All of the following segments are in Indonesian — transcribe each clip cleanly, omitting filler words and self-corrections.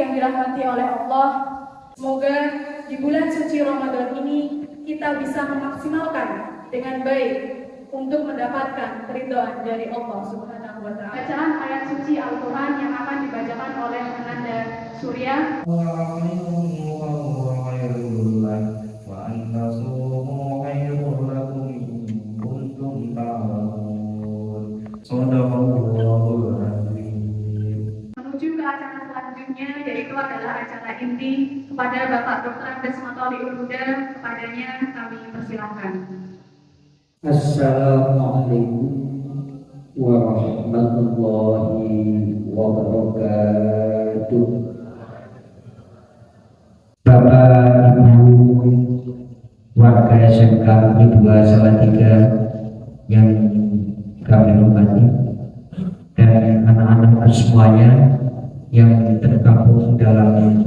yang dirahmati oleh Allah, semoga di bulan suci Ramadan ini kita bisa memaksimalkan dengan baik untuk mendapatkan keridhaan dari Allah Subhanahu wa Ta'ala. Bacaan ayat suci Al-Quran yang akan dibacakan oleh Ananda Surya. Menuju ke acara selanjutnya, yaitu adalah acara inti kepada Bapak Dr. Andes Matoli Uluda. Kepadanya kami persilahkan. Assalamualaikum warahmatullahi wabarakatuh. Bapak, Ibu, warga SMK Negeri 2 Salatiga yang kami hormati, dan anak-anak semuanya yang tergabung dalam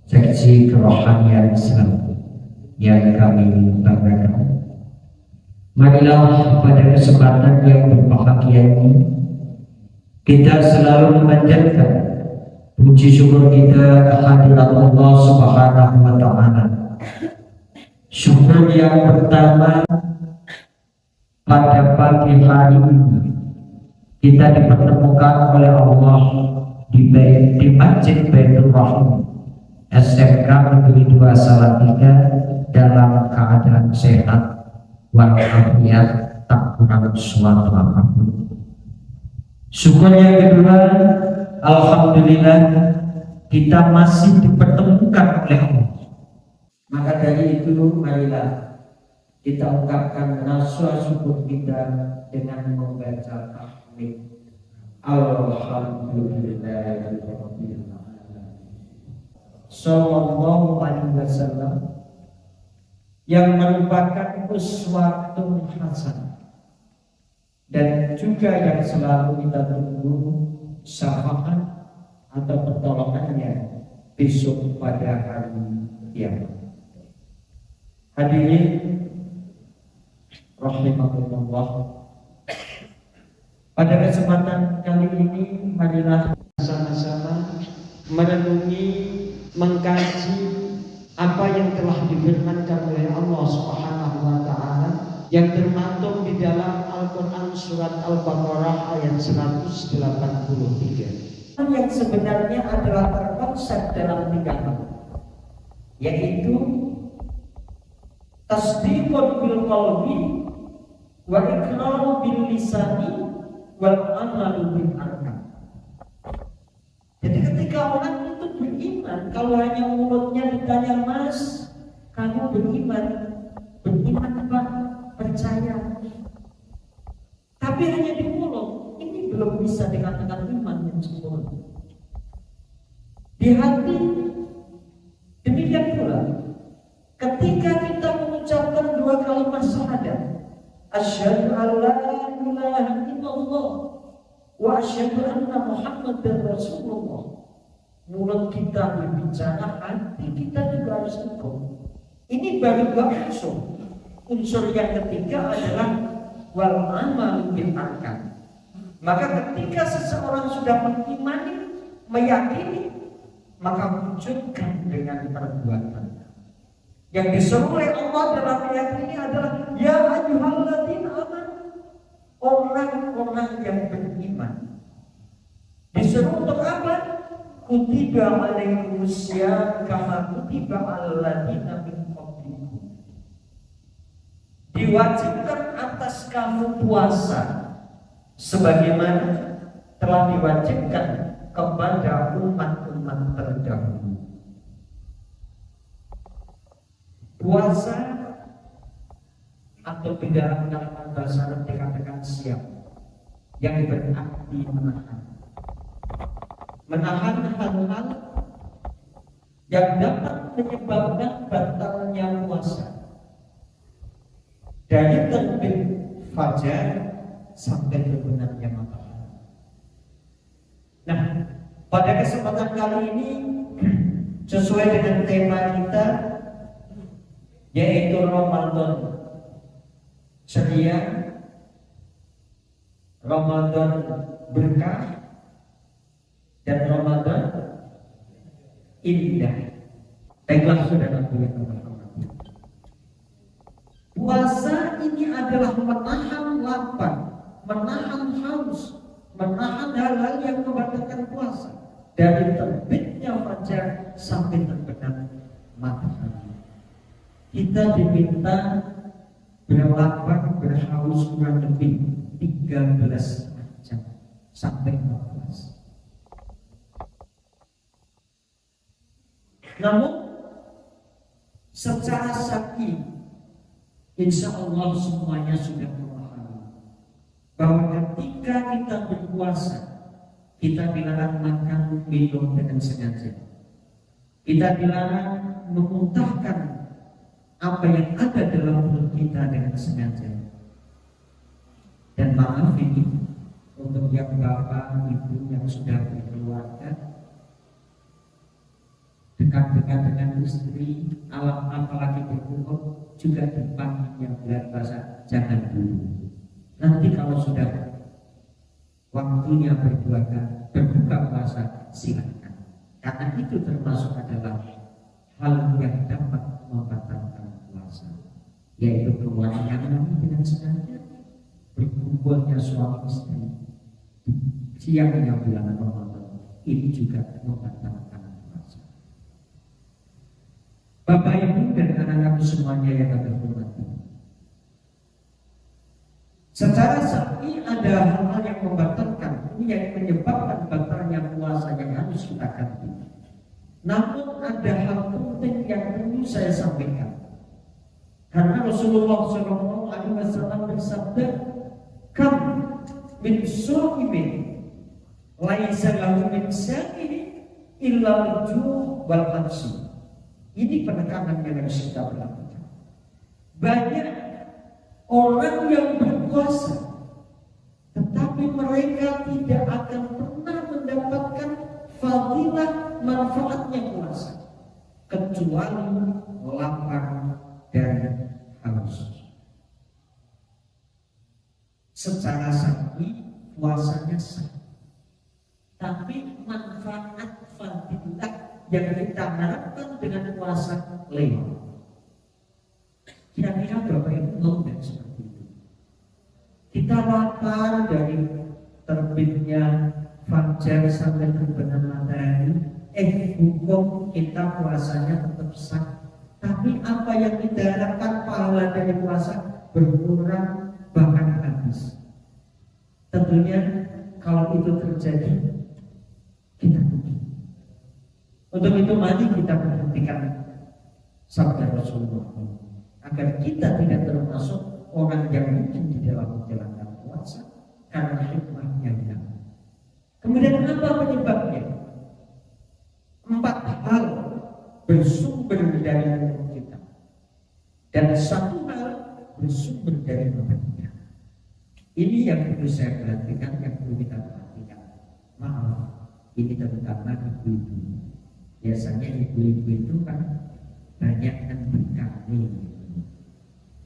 seksi kerohanian Islam yang kami banggakan. Marilah pada kesempatan yang berbahagia ini kita selalu memanjatkan puji syukur kita kehadirat Allah Subhanahu wa Ta'ala. Syukur yang pertama, pada pagi hari ini kita dipertemukan oleh Allah di Masjid Baitur Rahim SMK Negeri 2 Salatiga dalam keadaan sehat walafiat, tak kurang suatu apapun. Syukur yang kedua, alhamdulillah kita masih dipertemukan oleh Allah. Maka dari itu marilah kita ungkapkan rasa syukur kita dengan membaca tahmid. Alhamdulillahirabbil alamin. Sallallahu alaihi wasallam yang merupakan uswatun hasanah dan juga yang selalu kita tunggu syafaat atau pertolongannya besok pada hari kiamat. Hadirin rahimakumullah, pada kesempatan kali ini marilah sama-sama merenungi, mengkaji apa yang telah difirmankan oleh Allah Subhanahu wa Ta'ala yang termaktub di dalam Al-Quran surat Al-Baqarah ayat 183, yang sebenarnya adalah terkonsep dalam 3 hal, yaitu tasdiqun bil qalbi wa iqraru bil lisani wal amalu bil arkan. Jadi ketika orang itu beriman, kalau hanya mulutnya ditanya, Mas, kamu beriman? Beriman apa? Percaya. Tapi hanya di mulut, ini belum bisa dikatakan iman yang sempurna. Di hati demikian pula, ketika kita mengucapkan 2 kalimat syahadat, asyhadu an la ilaha illallah wa asyhadu anna Muhammadar Rasulullah, mulut kita berbicara, hati kita juga harus ikut. Ini baru 2 unsur. Unsur yang ketiga adalah wal amal bil arkan. Maka ketika seseorang sudah mengimani, meyakini, maka wujudkan dengan perbuatan. Yang disuruh oleh Allah dalam ayat ini adalah ya ayyuhalladzina amanu, orang-orang yang beriman. Disuruh untuk apa? Kutiba alaikumusya kama kutiba alladzina min qablikum. Diwajibkan atas kamu puasa sebagaimana telah diwajibkan kepada umat-umat terdahulu. Puasa atau di dalam kalimat bahasa Arab dikatakan siap, yang berarti menahan hal-hal yang dapat menyebabkan batalnya puasa dari terbit fajar sampai terbenamnya matahari. Nah, pada kesempatan kali ini sesuai dengan tema kita, yaitu Ramadan ceria, Ramadan berkah, dan Ramadan indah. Baiklah saudara yang terhormat. Puasa ini adalah menahan lapar, menahan haus, menahan hal-hal yang membatalkan puasa dari terbitnya fajar sampai terbenam matahari. Kita diminta berlapar, berhaus kurang lebih 13 jam sampai 14. Namun secara syar'i, insya Allah semuanya sudah memahami bahwa ketika kita berpuasa, kita dilarang makan minum dengan sengaja. Kita dilarang memuntahkan apa yang ada dalam perut kita dengan sengaja. Dan maaf ini untuk yang bapak, ibu yang sudah berkeluarga, dekat-dekat dengan istri, apalagi berhubung juga dipanggil yang bulan puasa, jangan dulu. Nanti kalau sudah waktunya berbuka puasa, silakan. Karena itu termasuk adalah hal yang dapat membatalkan puasa, yaitu keluarnya dengan sengaja, berkumpulnya suami istri di siangnya bulan Ramadan, ini juga membatalkan puasa. Bapak Ibu dan anak-anak semuanya yang kami hormati, secara syar'i ada hal-hal yang membatalkan, ini yang menyebabkan batalnya puasa yang harus kita ganti. Namun ada hal penting yang perlu saya sampaikan, karena Rasulullah SAW bersabda, "Kam min sha'imin laisa lahu min syai'in illa al-ju' wal 'atsy." Ini penekanan yang harus kita lakukan. Banyak orang yang berpuasa, tetapi mereka tidak akan pernah mendapatkan fadilah manfaatnya puasa, kecuali lapar dan haus. Secara syar'i puasanya sah, tapi manfaat fadilah yang kita harapkan dengan puasa lewat. Kira-kira Bapak Ibu mau tidak seperti itu? Kita lapar dari terbitnya fajar sampai terbenam matahari, hukum kita puasanya tetap sah. Tapi apa yang kita harapkan pahala dari puasa berkurang bahkan habis. Tentunya kalau itu terjadi, kita rugi. Untuk itu mari kita perhatikan sabda Rasulullah agar kita tidak termasuk orang yang mungkin di dalam menjalankan puasa karena hikmahnya hilang. Kemudian apa penyebabnya? 4 hal bersumber dari mulut kita, dan 1 hal bersumber dari mulut kita. Ini yang perlu saya perhatikan, yang perlu kita perhatikan. Maaf, ini terutama ibu-ibu. Biasanya ibu-ibu itu kan banyak ngendikane,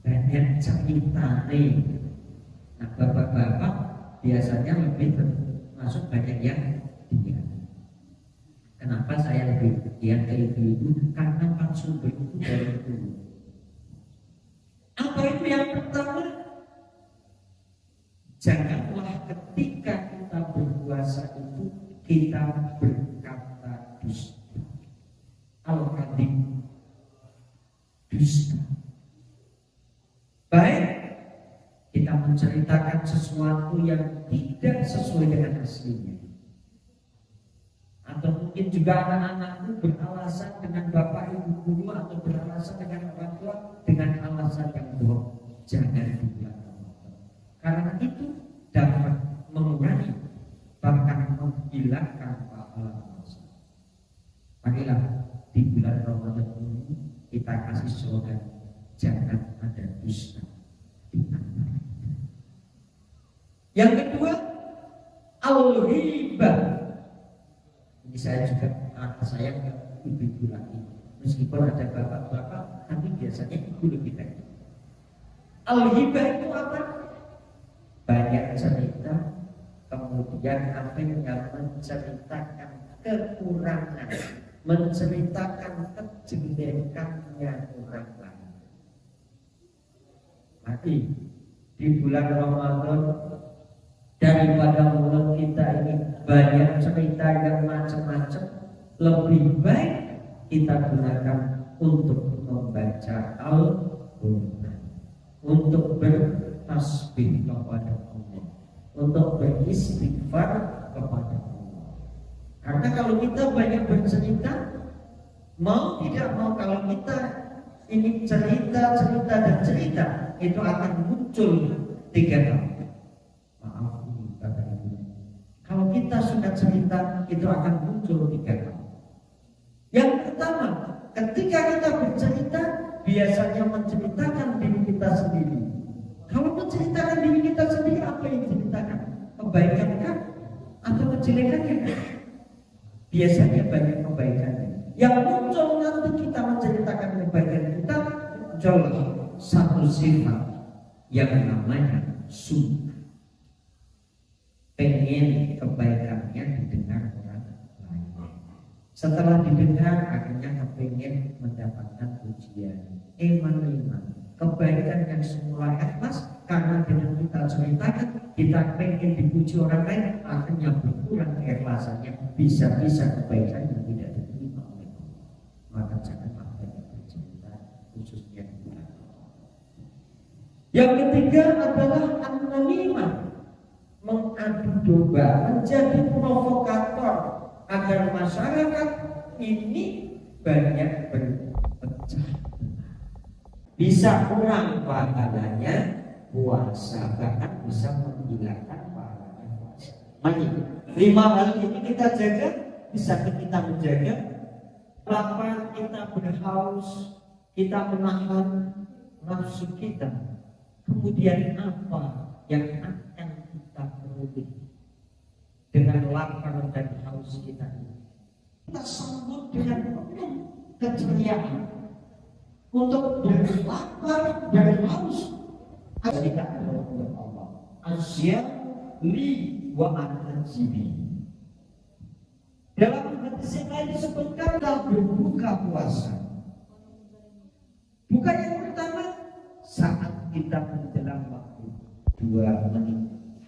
banyak cerita nih. Nah, bapak-bapak biasanya lebih termasuk banyak yang diam. Kenapa saya lebih diam ke ibu-ibu? Karena Pak sumber itu dari dulu. Apa itu yang pertama? Janganlah ketika kita berpuasa itu kita berkata dusta. Al-Qadim, dusta. Baik kita menceritakan sesuatu yang tidak sesuai dengan aslinya, atau mungkin juga anak-anakku beralasan dengan bapak ibu guru atau beralasan dengan orang tua dengan alasan yang bohong. Jangan dilakukan, karena itu dapat mengurangi bahkan menghilangkan pahala puasa. Marilah di bulan Ramadan ini kita kasih slogan, jangan ada dusta di antara kita. Yang kedua, al-ghibah. Ini saya juga anak saya ibu-ibu lagi, meskipun ada bapak-bapak, tapi biasanya ibu lebih baik. Al-ghibah itu apa? Banyak cerita, kemudian apa yang menceritakan kekurangan menceritakan kejelekannya orang lain. Mari di bulan Ramadan daripada mulut kita ini banyak cerita yang macam-macam, lebih baik kita gunakan untuk membaca Al-Quran, untuk bertasbih kepada Allah, untuk beristighfar kepada Allah. Karena kalau kita banyak bercerita, mau tidak mau, kalau kita ini cerita dan cerita, itu akan muncul 3 hal. Maaf, kalau kita suka cerita, itu akan muncul 3 hal. Yang pertama, ketika kita bercerita, biasanya menceritakan diri kita sendiri. Kalau menceritakan diri kita sendiri, apa yang diceritakan? Kebaikan kan? Atau kejelekannya kan? Biasanya banyak kebaikannya. Yang muncul nanti kita menceritakan kebaikan kita, muncullah satu sifat yang namanya sunnah. Pengen kebaikannya didengar orang lain. Setelah didengar, akhirnya kepengen mendapatkan pujian. Iman. Kebaikan yang semula ikhlas, karena dengan kita ceritakan, kita pengen dipuji orang lain, akhirnya berkurang keikhlasannya. Bisa-bisa kebaikan yang tidak diterima oleh Allah. Maka janganlah banyak bercerita, khususnya di bulan Ramadan. Yang ketiga adalah an-namimah, mengadu domba, menjadi provokator agar masyarakat ini banyak berpecah. Bisa kurang pahalanya puasa, bahkan bisa menghilangkan pahalanya puasa. Mari 5 hal ini kita jaga, bisa kita menjaga. Lapar, kita berhaus, kita menahan nafsu kita. Kemudian apa yang akan kita peroleh dengan lapar dan haus kita ini? Kita sambut dengan penuh keceriaan untuk berlapar dan haus. Kita adalah untuk Allah. Asyam li wa an-najibi. Dalam hadis yang lain disebutkan dalam berbuka puasa. Bukan yang pertama saat kita menjelang waktu 2 menit,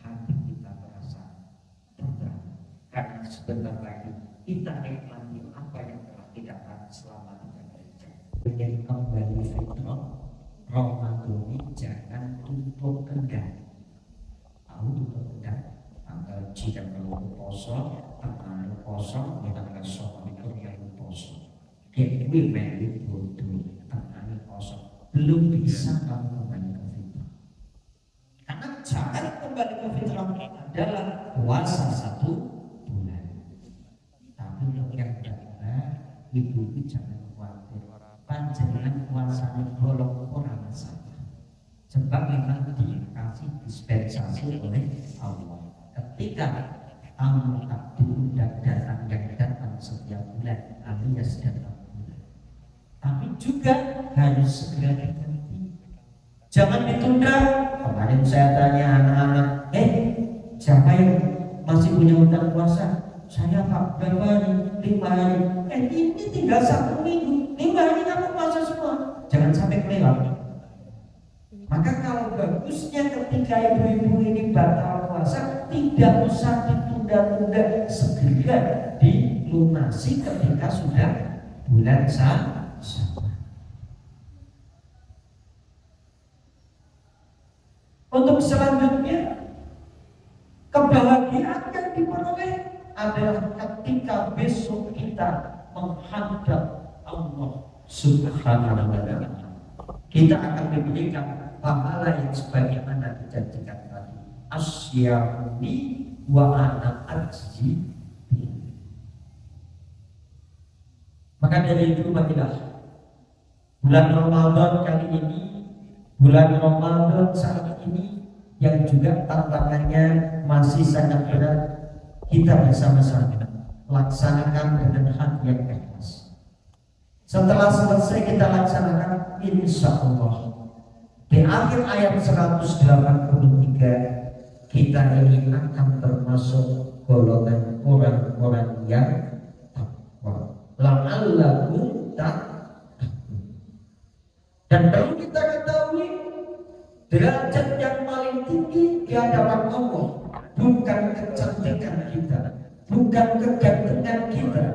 hati kita terasa tenang, karena sebentar lagi kita nikmati apa yang telah kita lakukan selama 3 jam. Menjadi kembali fitrah, Ramadan ini jangan tutup kendali. Tahu tutup kendali? Tanggal jika kalau poso, tanggal kosong, tanggal kosong itu yang poso. Dia meli bodoh, tanggal kosong belum bisa kamu kembali ke fitrah. Karena cara kembali ke fitrah adalah puasa 1 bulan. Tapi untuk yang kedua, ibu jangan khawatir. Panjenengan puasanya bolong orang saja. Sebab memang dikasih dispensasi oleh Allah. Ketika kamu tak diundang datang yang datang setiap bulan, alias datang bulan. Tapi juga harus segera diganti. Jangan ditunda. Kemarin saya tanya anak-anak, siapa yang masih punya utang puasa? Saya Pak, berapa hari? 5 hari. Ini tinggal 1 minggu. 5 hari kamu puasa semua. Jangan sampai kelewat. Maka kalau bagusnya ketika ibu-ibu ini batal puasa, tidak usah ditunda-tunda, segera dilunasi ketika sudah bulan Syawal. Untuk selanjutnya, kebahagiaan yang diperoleh adalah ketika besok kita menghadap Allah Subhanahu wa Ta'ala. Kita akan diberikan pahala yang sebagaimana dijanjikan tadi. Asya'uni wa ana ajzi. Maka dari itu marilah bulan Ramadan kali ini, bulan Ramadan saat ini yang juga tantangannya masih sangat berat, kita bersama-sama laksanakan dengan hati yang ikhlas. Setelah selesai kita laksanakan, insya Allah di akhir ayat 183 kita ini akan termasuk golongan orang-orang yang takwa. la'allakum dan perlu kita ketahui derajat yang paling tinggi di hadapan Allah bukan kecantikan kita, bukan kegantengan kita,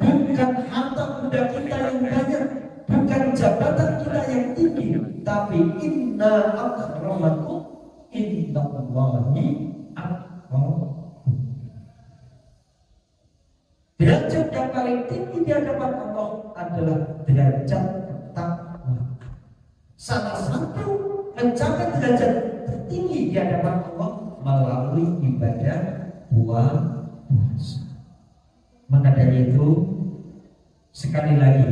bukan harta benda kita yang banyak, bukan jabatan kita yang tinggi, tapi inna akramakum indallahi atqakum. Derajat yang paling tinggi di hadapan Allah adalah derajat takwa. Salah satu mencapai derajat tertinggi di hadapan Allah melalui ibadah puasa. Maka dari itu, sekali lagi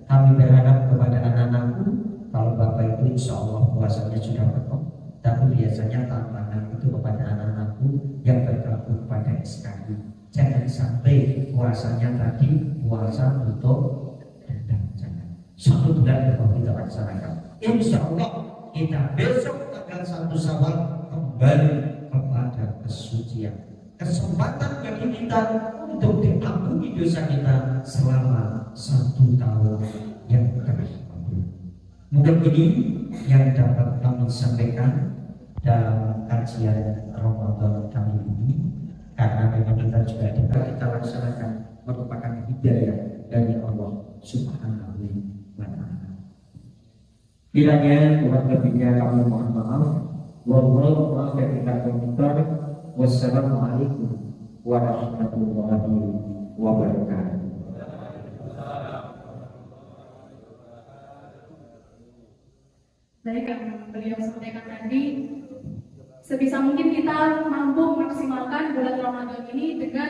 kami berharap kepada anak-anakku, kalau bapak itu insya Allah puasanya sudah penuh, tapi biasanya tantangan itu kepada anak-anakku yang bergabung pada SKI. Jangan sampai puasanya tadi puasa untuk dendam, jangan. 1 bulan baru kita laksanakan. Insya Allah kita besok tanggal 1 Syawal kembali kepada kesucian. Kesempatan bagi kita untuk diampuni dosa kita selama 1 tahun yang telah lalu. Mungkin ini yang dapat kami sampaikan dalam kajian Ramadan kali ini, karena memang kita juga kita laksanakan merupakan hidayah dari Allah Subhanahu wa Ta'ala. Kiranya kurang lebihnya kami mohon maaf. Wallahu a'lam. Wassalamualaikum warahmatullahi wabarakatuh. Baik, yang beliau sampaikan tadi, sebisa mungkin kita mampu memaksimalkan bulan Ramadan ini dengan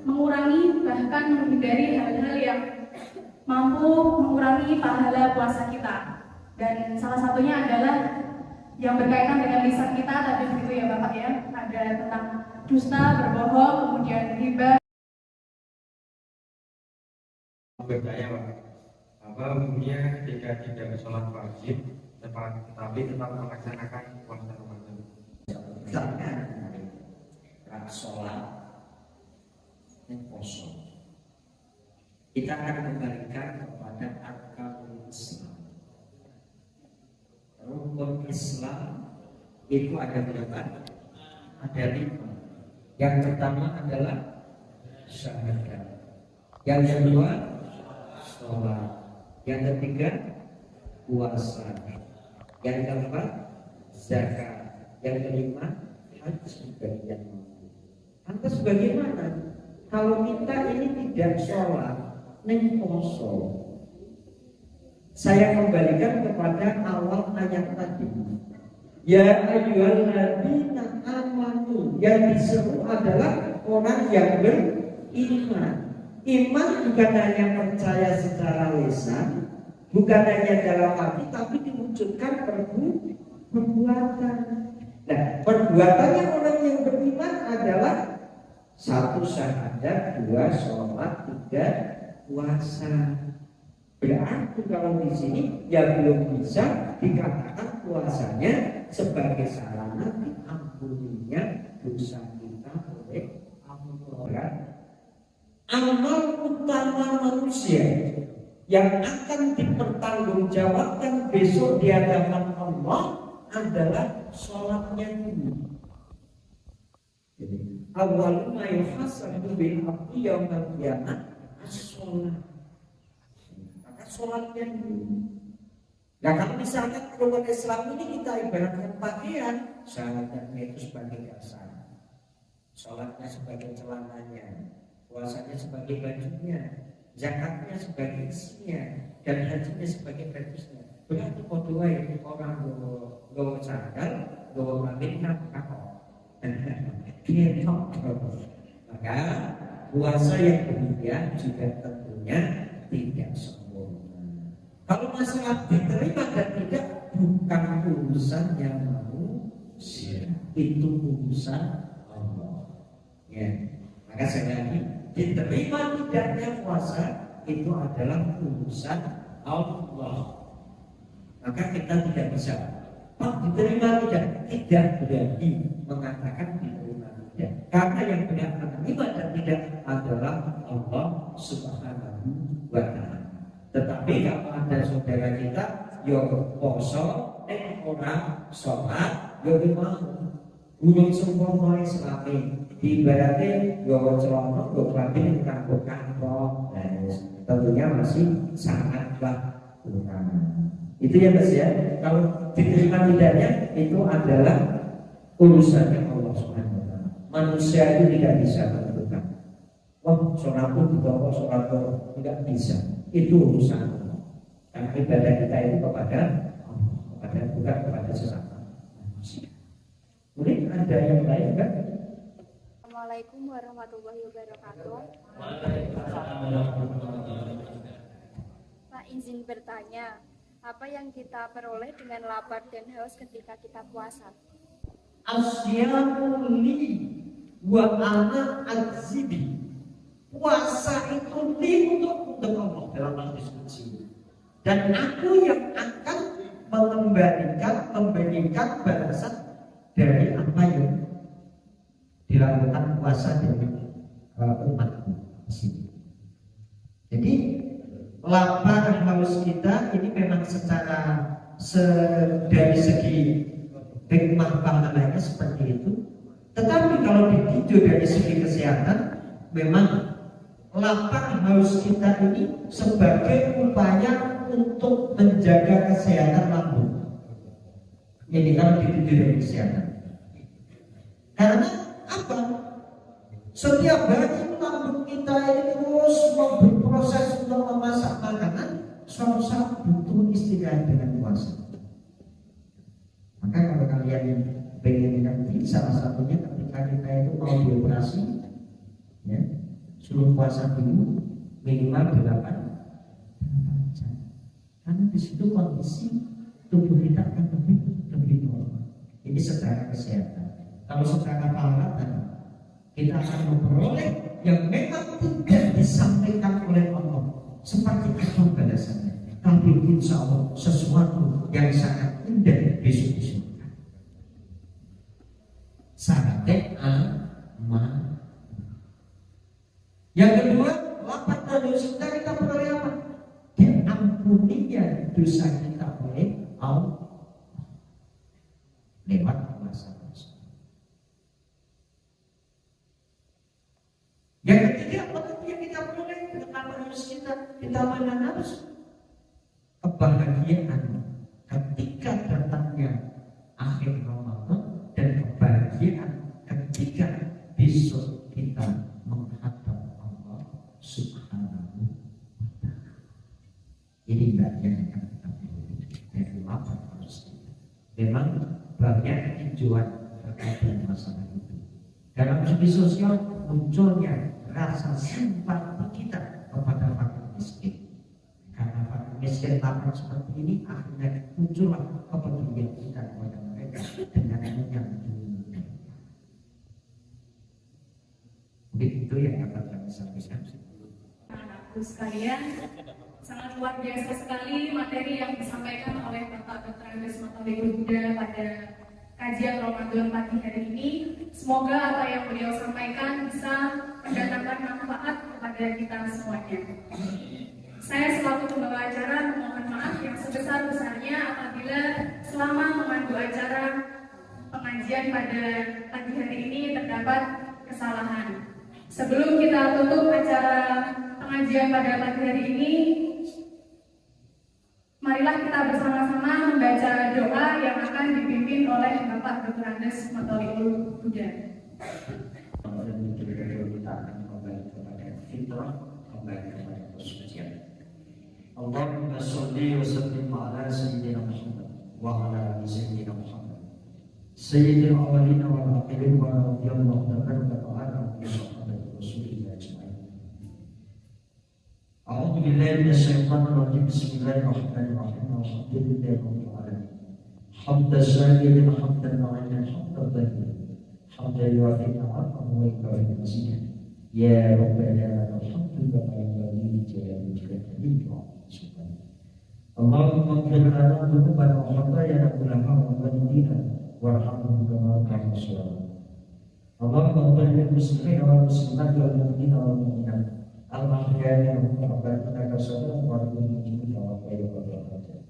mengurangi bahkan menghindari hal-hal yang mampu mengurangi pahala puasa kita. Dan salah satunya adalah yang berkaitan dengan lisan kita tadi begitu ya Bapak ya. Ada tentang dusta, berbohong, kemudian riba. Bertanya Pak, apa hukumnya ketika tidak sholat wajib tetapi tetap melaksanakan puasa Ramadan? Jangan sholat dan kosong. Kita akan kembalikan kepada arkanul Islam. Rukun Islam itu ada berapa? Ada 5. Yang pertama adalah syahadat. Yang kedua sholat. Yang ketiga puasa. Yang keempat zakat. Yang kelima haji bagi yang mampu. Lantas bagaimana kalau kita ini tidak sholat, neng kosong? Saya kembalikan kepada awal ayat tadi. Ya ayyuhalladzina amanu, yang diseru adalah orang yang beriman. Iman bukan hanya percaya secara lisan, bukan hanya dalam hati, tapi diwujudkan perbuatan. Nah, perbuatannya orang yang beriman adalah 1 syahadat, 2 sholat, 3 puasa. Berarti kalau di sini ya belum bisa dikatakan puasanya sebagai sarana diampuninya dosa kita oleh Allah. Amal utama manusia yang akan dipertanggungjawabkan besok di hadapan Allah adalah sholatnya dulu. Jadi awal ma yuhasabu bil abdi yaumil qiyamah as-sholat. Sholatnya dulu. Nah kalau misalkan rukun Islam ini kita ibaratkan pakaian, syahadatnya itu sebagai dasar, sholatnya sebagai celananya, puasanya sebagai bajunya, zakatnya sebagai isinya, dan hajinya sebagai berdusnya. Berarti kedua ini orang bawa sandal, bawa malinah, apa? Maka puasa yang demikian juga tentunya tidak sempurna. Kalau masalah diterima dan tidak bukan urusan yang manusia, itu urusan Allah. Ya, maka sekali lagi diterima tidaknya puasa itu adalah urusan Allah. Maka kita tidak bisa diterima tidak berarti mengatakan diterima tidak, karena yang benar menerima dan tidak adalah Allah Subhanahu wa Ta'ala. yo poso, nek ora sholat yo mau gunung sempurna Islami. Ibaratnya yo celana yo klambi kanggo kantor. Tentunya masih sangatlah kurang. Itu ya Mas ya. Kalau diterima tidaknya itu adalah urusannya Allah Subhanahu wa taala. Manusia itu tidak bisa menentukan. Wah, sholatku ditolak, sholatku tidak bisa. Itu urusan Allah. Karena ibadah kita itu kepada Allah, bukan kepada sesama manusia. Mungkin ada yang lain kan? Assalamualaikum warahmatullahi wabarakatuh. Pak, izin bertanya, apa yang kita peroleh dengan lapar dan haus ketika kita puasa? Asyamu li wa ana azibi. Puasa itu li untuk Allah dalam hadis qudsi. Dan aku yang akan memberikan balasan dari apa yang dilakukan puasa dari umatku. Jadi lapar haus kita ini memang secara dari segi hikmah pahalanya seperti itu. Tetapi kalau ditinjau dari segi kesehatan, memang lapar haus kita ini sebagai upaya untuk menjaga kesehatan lambung. Ini kalau ditinjau dari kesehatan. Karena apa? Setiap hari lambung kita ini terus berproses untuk memasak makanan, suatu saat butuh istirahat dengan puasa. Maka kalau kalian pengen ngerti, salah satunya ketika kita itu mau dioperasi, ya, suruh puasa dulu minimal 8 jam. Karena di situ kondisi tubuh kita akan lebih normal. Ini secara kesehatan. Kalau secara perawatan kita akan memperoleh yang memang tidak disampaikan oleh Allah seperti apa balasannya. Tapi insya Allah sesuatu yang sangat indah besok di surga. Sate aman. Yang kedua, lapar dan dosa kita peroleh apa? Diampuninya dosa kita oleh Allah lewat puasa. Yang ketiga, apa yang kita peroleh dengan harus kita mana harus kebahagiaan ketika datangnya akhir Ramadan dan kebahagiaan ketika besok kita menghadap Allah Subhanahu wa taala. Ini bagian yang kita peroleh dari lapar harus kita. Memang banyak tinjauan terkait dengan masalah itu. Dalam segi sosial munculnya rasa simpati kita kepada fakir miskin. Karena fakir miskin lapar seperti ini, akhirnya muncullah kepedulian kita kepada mereka dengan menyambut. Begitu yang dapat kami sampaikan. Anakku sekalian, sangat luar biasa sekali materi yang disampaikan oleh Bapak Dr. Andes Matoleh Huda pada kajian Ramadan pagi hari ini. Semoga apa yang beliau sampaikan bisa mendatangkan manfaat kepada kita semuanya. Saya selaku pembawa acara memohon maaf yang sebesar-besarnya apabila selama memandu acara pengajian pada pagi hari ini terdapat kesalahan. Sebelum kita tutup acara pengajian pada pagi hari ini, marilah kita bersama-sama membaca doa yang akan dipimpin oleh Bapak Dr. Andes Matoleh Huda. Kita akan kembali kepada fitrah, kembali kepada kesucian. Allahumma sholli wa sallim ala sayyidina Muhammad wa ala ali sayyidina Muhammad. Sayyidil awwalin wal akhirin wa radhiyallahu ta'ala bi sahabati Rasulillah ajma'in. A'udzu billahi minasyaitonir rajim. Bismillahirrahmanirrahim. Alhamdulillahi rabbil alamin. Hamdan syakirin hamdan ma'inan hamdan tayyiban. Hamdan yuwafi ni'amahu wa yukafi mazidah. Ya Rabbana alhamdulillah wa li jalali wajhika. Allahumma ighfir lana dhunubana wa khatayana kullaha wa walidina warhamhum kama kana sallallahu. Allahumma ighfir lil muslimina wal muslimat wal mu'minina wal mu'minat. Al-mahya'i minhum rabbana innaka sami'un qaribun mujibud da'wat wa ilayka al-masir.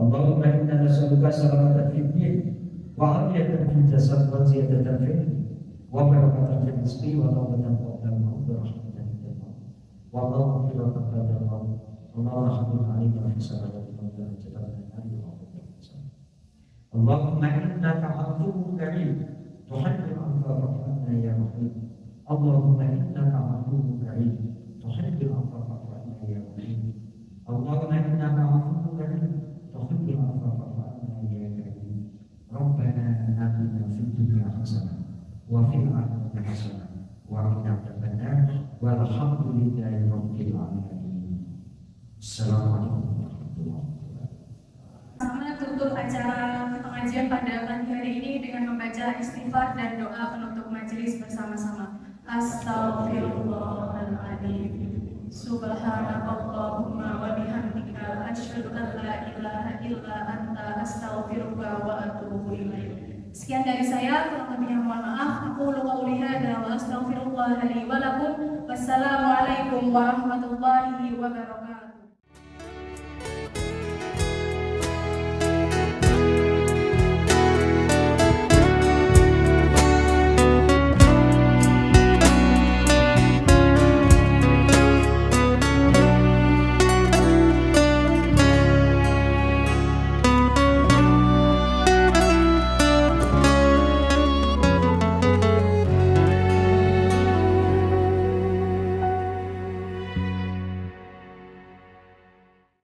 Allahumma inna nas'aluka salamatan fid din wa 'afiyatan fil jasad wa ziyadatan fil ilm wa barakatan fil rizqi wa tawbatan qabla al-maut wa rahmatan fil maut wa maghfiratan ba'da al-maut Allahumma haqqin 'alaina hisabana wa darajatan min al-jannah Allahumma innaka 'afuwwun karim tuhibbul 'afwa fa'fu 'anna ya rahim Allahumma innaka 'afuwwun karim tuhibbul 'afwa fa'fu 'anna ya rahim Allahumma innaka 'afuwwun karim tuhibbul 'afwa fa'fu 'anna ya karim Rabbana atina fid dunya hasanah wa fil akhirati hasanah wa qina adzabannar walhamdulillahi rabbil alamin. Assalamualaikum warahmatullahi wabarakatuh. Sama tutup acara pengajian pada pagi hari ini dengan membaca istighfar dan doa penutup majelis bersama-sama. Astaghfirullahaladzim. Subhanakallahumma wa bihamdika asyhadu an la ilaha illa anta astaghfiruka wa atubu ilaik. Sekian dari saya, kurang lebihnya mohon maaf. Aku qauli hadza wa astaghfirullah li wa lakum. Wassalamualaikum warahmatullahi wabarakatuh.